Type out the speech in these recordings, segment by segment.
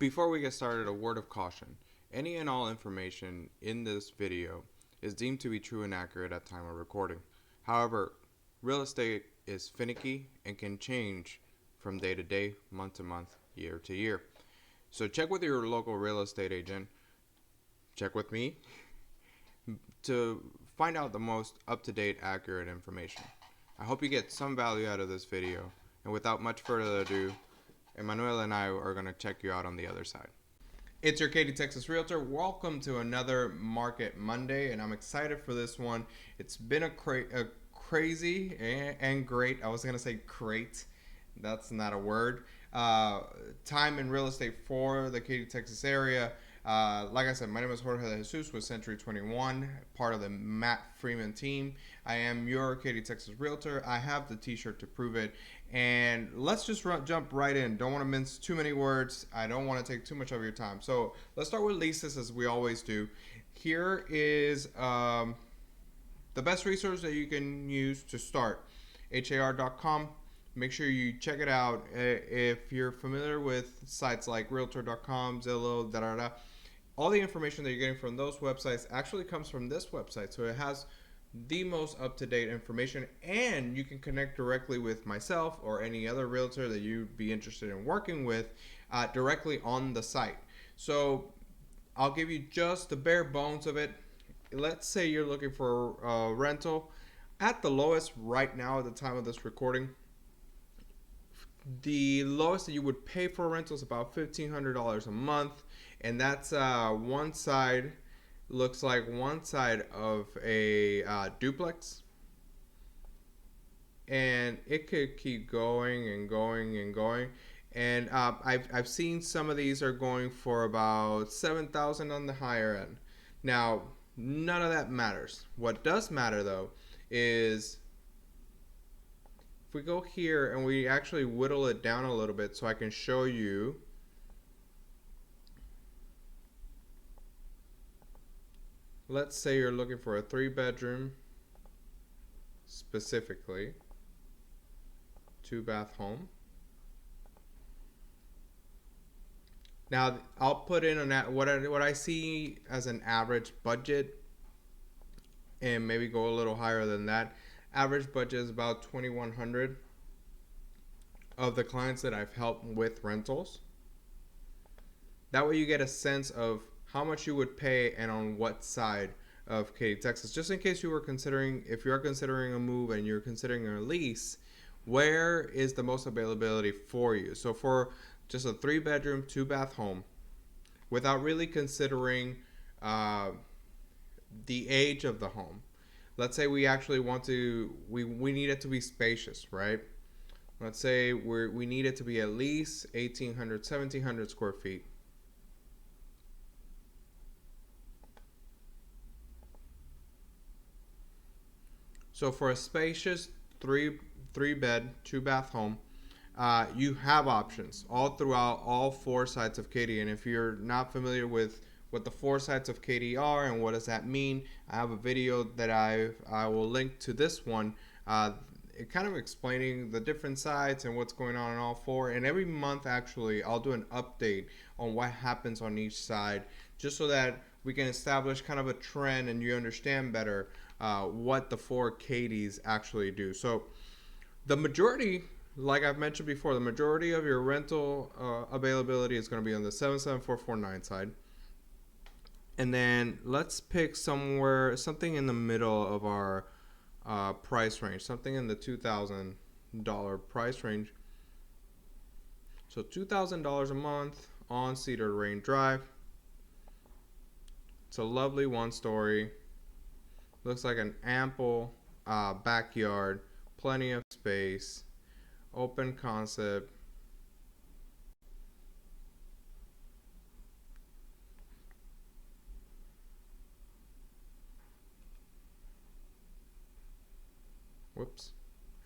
Before we get started, a word of caution. Any and all information in this video is deemed to be true and accurate at time of recording. However, real estate is finicky and can change from day to day, month to month, year to year. So check with your local real estate agent, check with me to find out the most up-to-date, accurate information. I hope you get some value out of this video, and without much further ado, Emmanuel and I are going to check you out on the other side. It's your Katy Texas Realtor. Welcome to another Market Monday, and I'm excited for this one. It's been a crazy and great. I was going to say great. That's not a word. Time in real estate for the Katy, Texas area. Like I said, my name is Jorge de Jesus with Century 21, part of the Matt Freeman team. I am your Katy, Texas Realtor. I have the t-shirt to prove it. And let's just jump right in. Don't want to mince too many words. I don't want to take too much of your time. So let's start with leases as we always do. Here is the best resource that you can use to start. har.com. Make sure you check it out. If you're familiar with sites like realtor.com, Zillow, all the information that you're getting from those websites actually comes from this website. So it has the most up-to-date information, and you can connect directly with myself or any other realtor that you'd be interested in working with directly on the site. So I'll give you just the bare bones of it. Let's say you're looking for a rental. At the lowest right now at the time of this recording, the lowest that you would pay for a rental is about $1,500 a month, and that's one side. Looks like one side of a duplex, and it could keep going and going and going. And I've seen some of these are going for about $7,000 on the higher end. Now, none of that matters. What does matter though is if we go here and we actually whittle it down a little bit so I can show you. Let's say you're looking for a 3-bedroom, specifically 2-bath home. Now I'll put in what I see as an average budget, and maybe go a little higher than that. Average budget is about $2,100 of the clients that I've helped with rentals. That way you get a sense of how much you would pay and on what side of Katy, Texas. Just in case you were considering, if you're considering a move and you're considering a lease, where is the most availability for you? So for just a 3-bedroom, 2-bath home, without really considering the age of the home. Let's say we actually want to, we need it to be spacious, right? Let's say we need it to be at least 1,800, 1,700 square feet. So for a spacious three bed, 2-bath home, you have options all throughout all 4 sides of Katy. And if you're not familiar with what the 4 sides of Katy are and what does that mean, I have a video that I will link to this one. It kind of explaining the different sides and what's going on in all 4. And every month, actually, I'll do an update on what happens on each side, just so that we can establish kind of a trend and you understand better what the 4 Katys actually do. So the majority, like I've mentioned before, the majority of your rental availability is going to be on the 77449 side. And then let's pick something in the middle of our price range, something in the $2,000 price range. So $2,000 a month on Cedar Rain Drive. It's a lovely 1-story. Looks like an ample backyard, plenty of space, open concept. Whoops,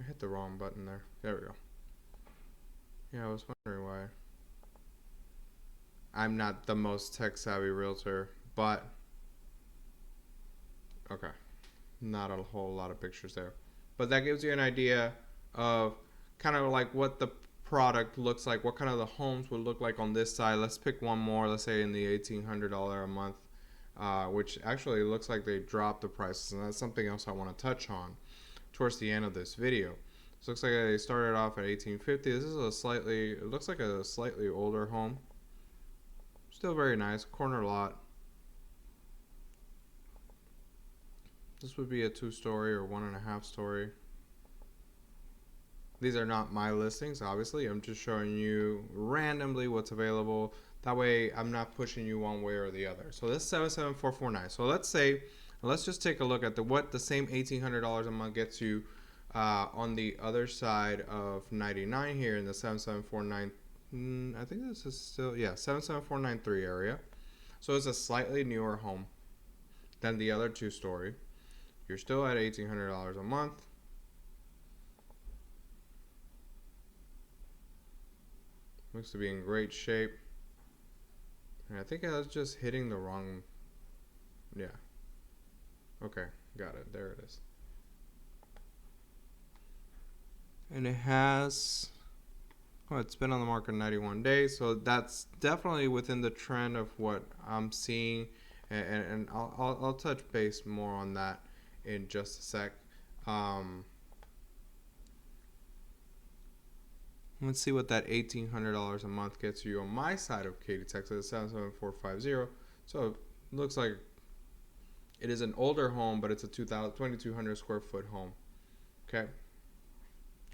I hit the wrong button there. There we go. Yeah, I was wondering why. I'm not the most tech savvy realtor, but okay. Not a whole lot of pictures there, but that gives you an idea of kind of like what the product looks like, what kind of the homes would look like on this side. Let's pick one more. Let's say in the $1,800 a month, which actually looks like they dropped the prices, and that's something else I want to touch on towards the end of this video. So it looks like they started off at $1,850. This is it looks like a slightly older home. Still very nice, corner lot. This would be a 2-story or 1.5 story. These are not my listings, obviously. I'm just showing you randomly what's available. That way, I'm not pushing you one way or the other. So this is 77449. So let's just take a look at what the same $1,800 a month gets you on the other side of 99 here in the 77449. I think this is still, yeah, 77493 area. So it's a slightly newer home than the other 2-story. You're still at $1,800 a month. Looks to be in great shape. And I think I was just hitting the wrong. Yeah. Okay, got it. There it is. And it has, well, it's been on the market 91 days, so that's definitely within the trend of what I'm seeing. And I'll touch base more on that in just a sec. Let's see what that $1,800 a month gets you on my side of Katy, Texas, 77450. So it looks like it is an older home, but it's a 2,200 square foot home. Okay.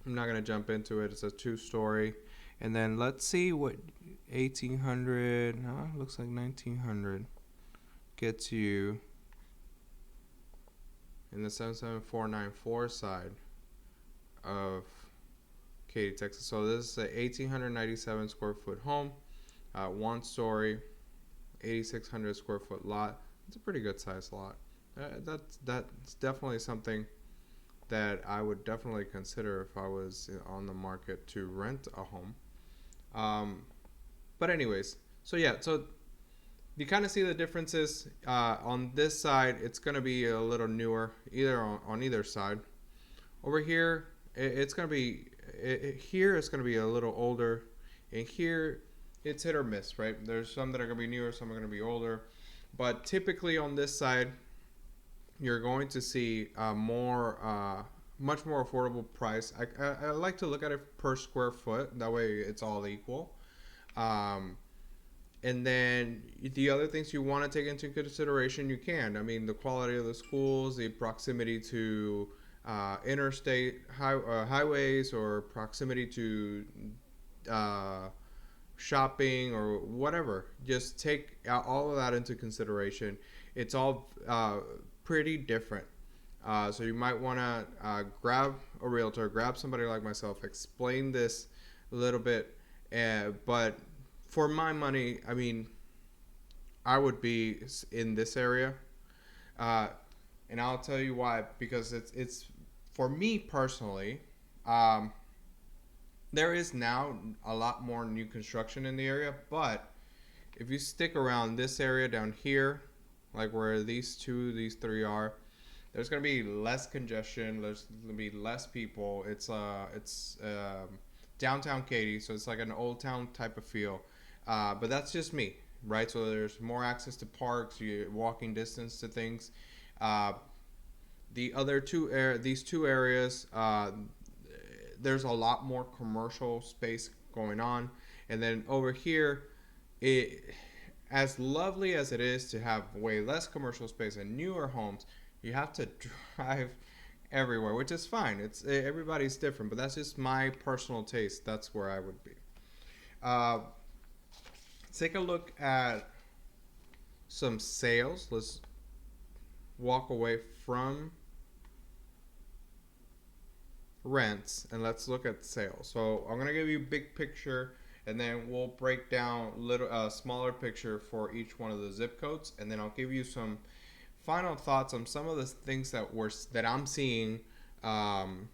I'm not going to jump into it. It's a 2-story. And then let's see what 1,800, looks like 1,900 gets you in the 77494 side of Katy, Texas. So this is a 1,897 square foot home, 1-story, 8,600 square foot lot. It's a pretty good sized lot. That's definitely something that I would definitely consider if I was on the market to rent a home. But anyways, so yeah, so you kind of see the differences. On this side, it's going to be a little newer, either on either side. Over here, it's going to be here it's going to be a little older, and here it's hit or miss, right? There's some that are going to be newer, some are going to be older, but typically on this side you're going to see much more affordable price. I like to look at it per square foot, that way it's all equal. And then the other things you want to take into consideration, you can. I mean, the quality of the schools, the proximity to interstate highways, or proximity to shopping or whatever. Just take all of that into consideration. It's all pretty different. So you might want to grab a realtor, grab somebody like myself, explain this a little bit. But for my money, I mean, I would be in this area. And I'll tell you why. Because it's for me personally, there is now a lot more new construction in the area. But if you stick around this area down here, like where these three are, there's going to be less congestion. There's going to be less people. It's downtown Katy, so it's like an old town type of feel. But that's just me, right? So there's more access to parks, walking distance to things. The other these two areas, there's a lot more commercial space going on. And then over here, as lovely as it is to have way less commercial space and newer homes, you have to drive everywhere, which is fine. Everybody's different, but that's just my personal taste. That's where I would be. Take a look at some sales. Let's walk away from rents and let's look at sales. So I'm gonna give you a big picture, and then we'll break down smaller picture for each one of the zip codes, and then I'll give you some final thoughts on some of the things that I'm seeing, kind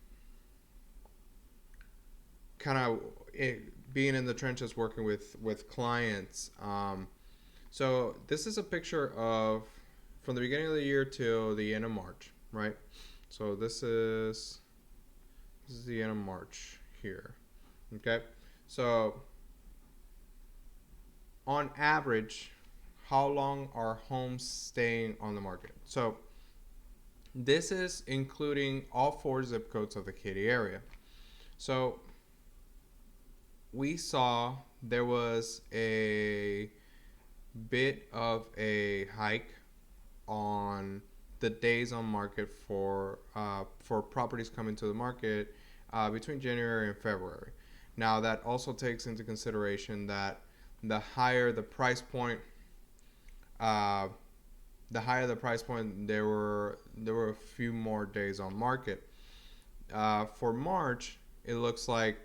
of being in the trenches working with clients. So this is a picture of from the beginning of the year till the end of March, right? So this is the end of March here. Okay, So on average, how long are homes staying on the market? So this is including all 4 zip codes of the Katy area. So we saw there was a bit of a hike on the days on market for properties coming to the market between January and February. Now that also takes into consideration that the higher the price point, uh, there were a few more days on market. For March, it looks like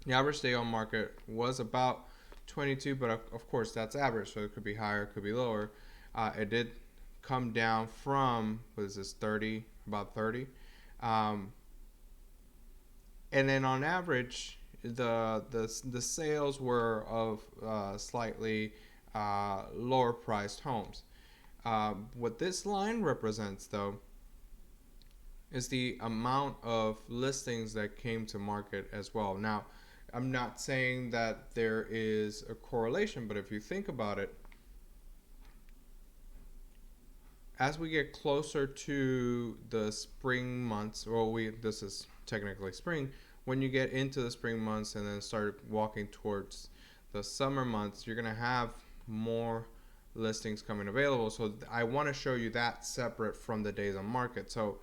the average day on market was about 22, but of course that's average, so it could be higher, it could be lower. It did come down from, what is this, 30, about 30. Um, and then on average, the sales were of slightly lower priced homes. What this line represents, though, is the amount of listings that came to market as well. Now, I'm not saying that there is a correlation, but if you think about it, as we get closer to the spring months, well, this is technically spring. When you get into the spring months and then start walking towards the summer months, you're gonna have more listings coming available. So I want to show you that separate from the days on market. So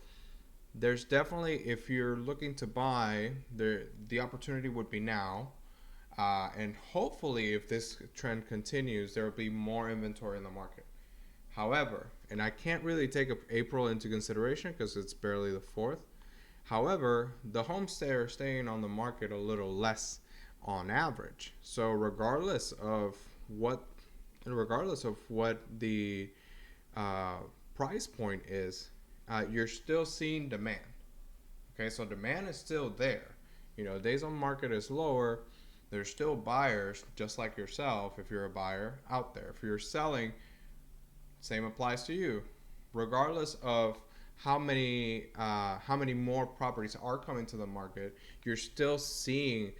there's definitely, if you're looking to buy, the opportunity would be now. And hopefully, if this trend continues, there will be more inventory in the market. However, and I can't really take April into consideration because it's barely the 4th. However, the homes are staying on the market a little less on average. So regardless of what the price point is, you're still seeing demand. Okay, so demand is still there. Days on market is lower. There's still buyers, just like yourself, if you're a buyer out there. If you're selling, same applies to you. Regardless of how many more properties are coming to the market, you're still seeing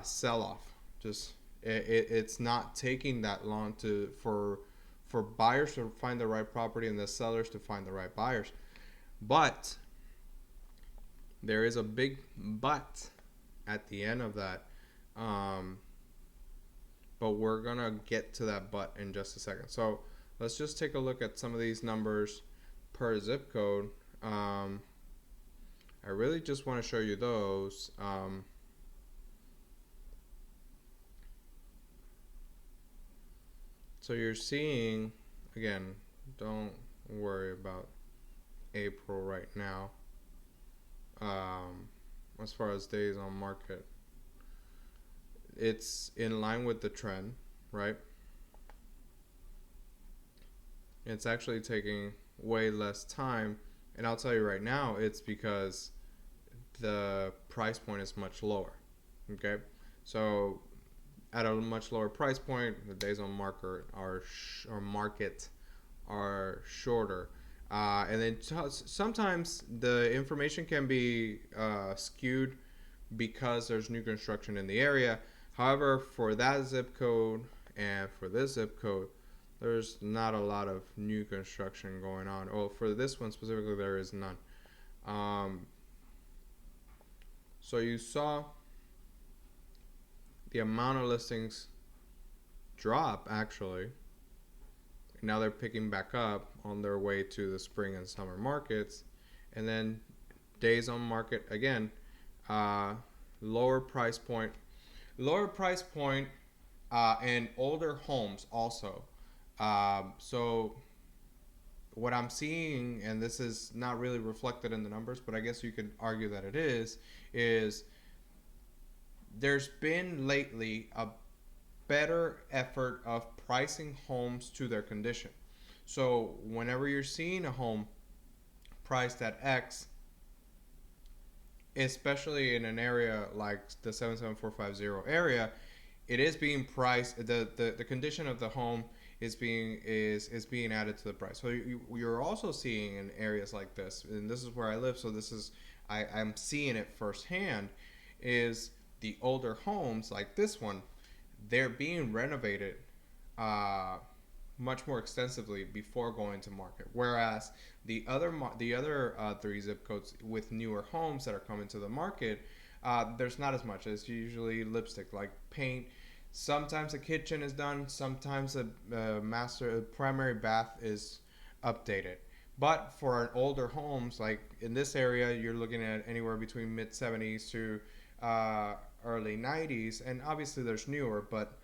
sell-off. Just it's not taking that long for buyers to find the right property and the sellers to find the right buyers. But there is a big but at the end of that. But we're gonna get to that but in just a second. So let's just take a look at some of these numbers per zip code. I really just want to show you those. So you're seeing, again, don't worry about April right now. As far as days on market, it's in line with the trend, right? It's actually taking way less time, and I'll tell you right now, it's because the price point is much lower. Okay, so at a much lower price point, the days on market are shorter. And then sometimes the information can be skewed because there's new construction in the area. However, for that zip code and for this zip code, there's not a lot of new construction going on. Oh, for this one specifically, there is none. So you saw the amount of listings drop, actually. Now they're picking back up on their way to the spring and summer markets. And then days on market, again, lower price point, and older homes also. So what I'm seeing, and this is not really reflected in the numbers, but I guess you could argue that it is there's been lately a better effort of pricing homes to their condition. So whenever you're seeing a home priced at X, especially in an area like the 77450 area, it is being priced. The condition of the home is being added to the price. So you're also seeing in areas like this, and this is where I live. So I'm seeing it firsthand. Is the older homes like this one, they're being renovated uh, much more extensively before going to market. Whereas the other three zip codes with newer homes that are coming to the market, there's not as much. It's usually lipstick, like paint. Sometimes a kitchen is done. Sometimes a primary bath is updated. But for an older homes, like in this area, you're looking at anywhere between mid 70s to uh, early 90s, and obviously there's newer, but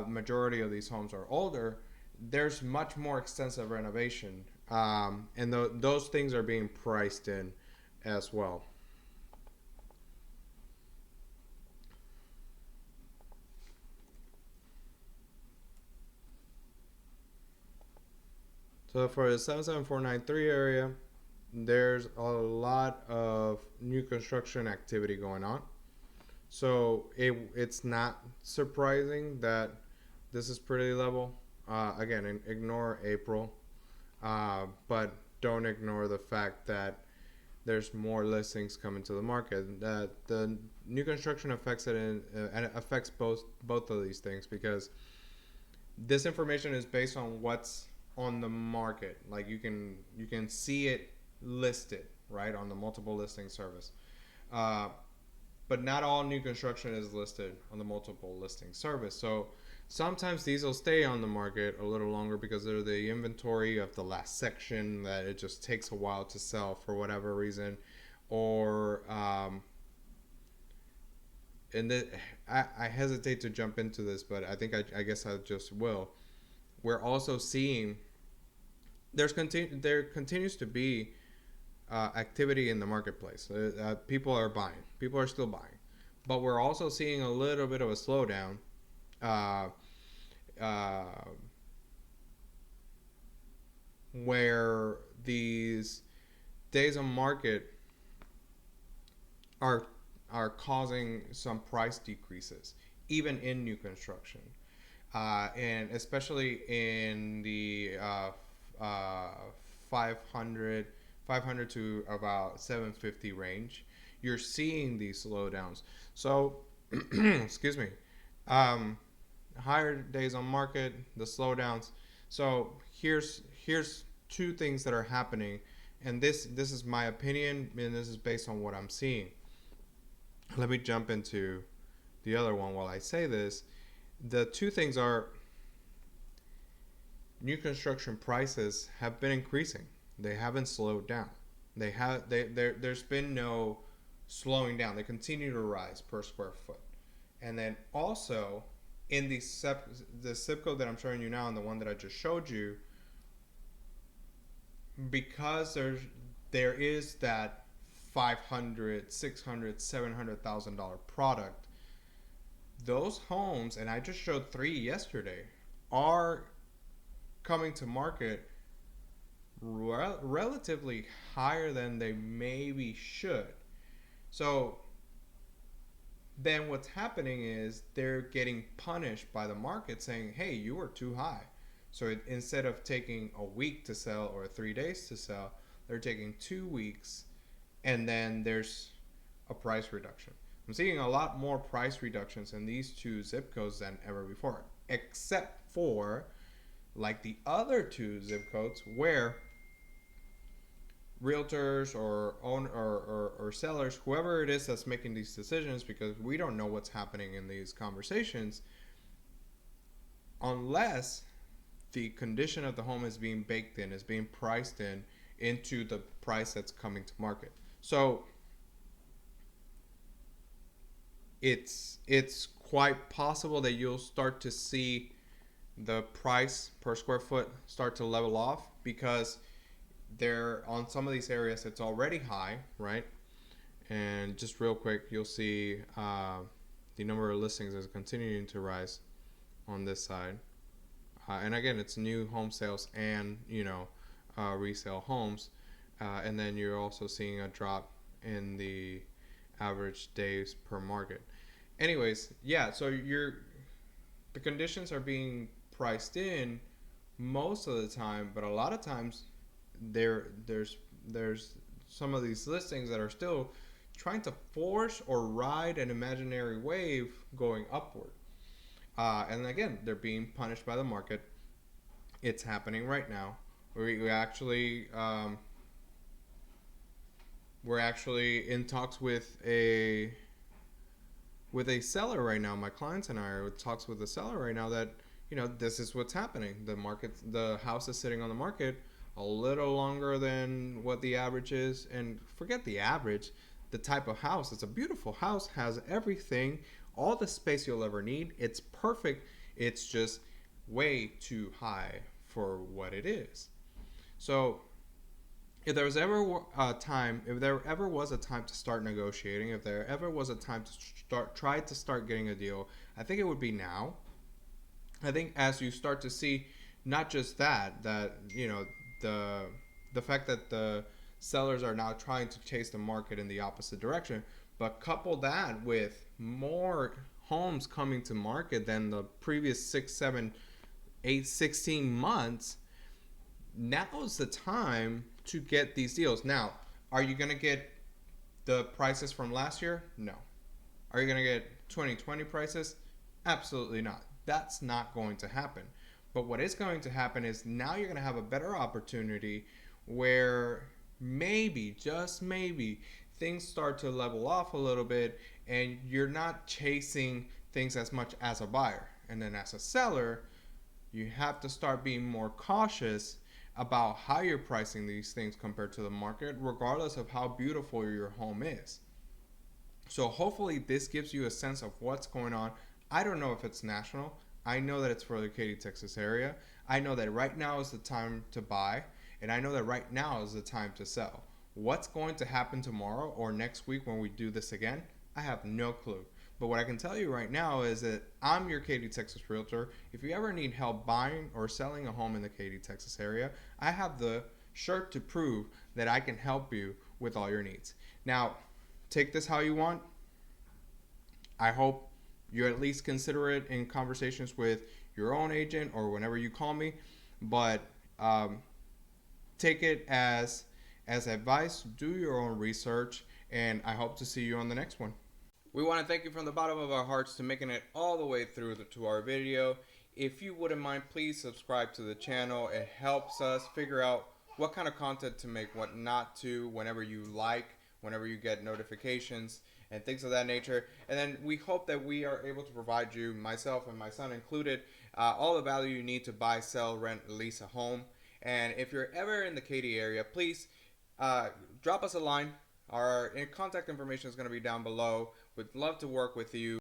majority of these homes are older. There's much more extensive renovation, and those things are being priced in as well. So for the 77493 area, there's a lot of new construction activity going on. So it's not surprising that this is pretty level. Again, ignore April, but don't ignore the fact that there's more listings coming to the market. The new construction affects it and it affects both of these things because this information is based on what's on the market. Like you can see it listed right on the multiple listing service. Uh, but not all new construction is listed on the multiple listing service. So sometimes these will stay on the market a little longer because they're the inventory of the last section that it just takes a while to sell for whatever reason, or and the, I hesitate to jump into this, but I guess I just will. We're also seeing there continues to be activity in the marketplace. People are buying. People are still buying, but we're also seeing a little bit of a slowdown. Uh, uh, where these days on market are causing some price decreases, even in new construction, and especially in the 500 500 to about 750 range. You're seeing these slowdowns. So, excuse me, um, higher days on market, the slowdowns. So here's two things that are happening, and this is my opinion, and this is based on what I'm seeing. Let me jump into the other one while I say this. The two things are new construction prices have been increasing. They haven't slowed down. There's been no slowing down. They continue to rise per square foot. And then also in the zip code that I'm showing you now and the one that I just showed you, because there is that 500, 600, $700,000 product, those homes, and I just showed three yesterday, are coming to market relatively higher than they maybe should. So then what's happening is they're getting punished by the market saying, hey, you were too high. So instead of taking a week to sell or 3 days to sell, they're taking 2 weeks, and then there's a price reduction. I'm seeing a lot more price reductions in these two zip codes than ever before, except for like the other two zip codes where realtors or or sellers, whoever it is that's making these decisions, because we don't know what's happening in these conversations unless the condition of the home is being baked in, is being priced in into the price that's coming to market. So it's quite possible that you'll start to see the price per square foot start to level off, because there on some of these areas it's already high, right? And just real quick, you'll see the number of listings is continuing to rise on this side. And again, it's new home sales and resale homes, and then you're also seeing a drop in the average days per market. Anyways, yeah, so the conditions are being priced in most of the time, but a lot of times there's some of these listings that are still trying to force or ride an imaginary wave going upward. And again, they're being punished by the market. It's happening right now. We're actually in talks with a seller right now. My clients and I are in talks with a seller right now that, this is what's happening. The house is sitting on the market a little longer than what the average is. And forget the average, the type of house. It's a beautiful house, has everything, all the space you'll ever need. It's perfect. It's just way too high for what it is. So if there was ever a time, if there ever was a time to start negotiating, if there ever was a time to try to start getting a deal, I think it would be now. I think as you start to see, not just that the the fact that the sellers are now trying to chase the market in the opposite direction, but couple that with more homes coming to market than the previous 6, 7, 8, 16 months. Now is the time to get these deals. Now, are you going to get the prices from last year? No. Are you going to get 2020 prices? Absolutely not. That's not going to happen. But what is going to happen is now you're going to have a better opportunity where maybe, just maybe, things start to level off a little bit and you're not chasing things as much as a buyer. And then as a seller, you have to start being more cautious about how you're pricing these things compared to the market, regardless of how beautiful your home is. So hopefully this gives you a sense of what's going on. I don't know if it's national. I know that it's for the Katy, Texas area. I know that right now is the time to buy, and I know that right now is the time to sell. What's going to happen tomorrow or next week when we do this again? I have no clue. But what I can tell you right now is that I'm your Katy, Texas realtor. If you ever need help buying or selling a home in the Katy, Texas area, I have the shirt to prove that I can help you with all your needs. Now, take this how you want. I hope you at least consider it in conversations with your own agent or whenever you call me. But take it as advice. Do your own research, and I hope to see you on the next one. We want to thank you from the bottom of our hearts to making it all the way through to our video. If you wouldn't mind, please subscribe to the channel. It helps us figure out what kind of content to make, what not to, whenever you whenever you get notifications and things of that nature. And then we hope that we are able to provide you, myself and my son included, all the value you need to buy, sell, rent, lease a home. And if you're ever in the Katy area, please drop us a line. Our contact information is going to be down below. We'd love to work with you.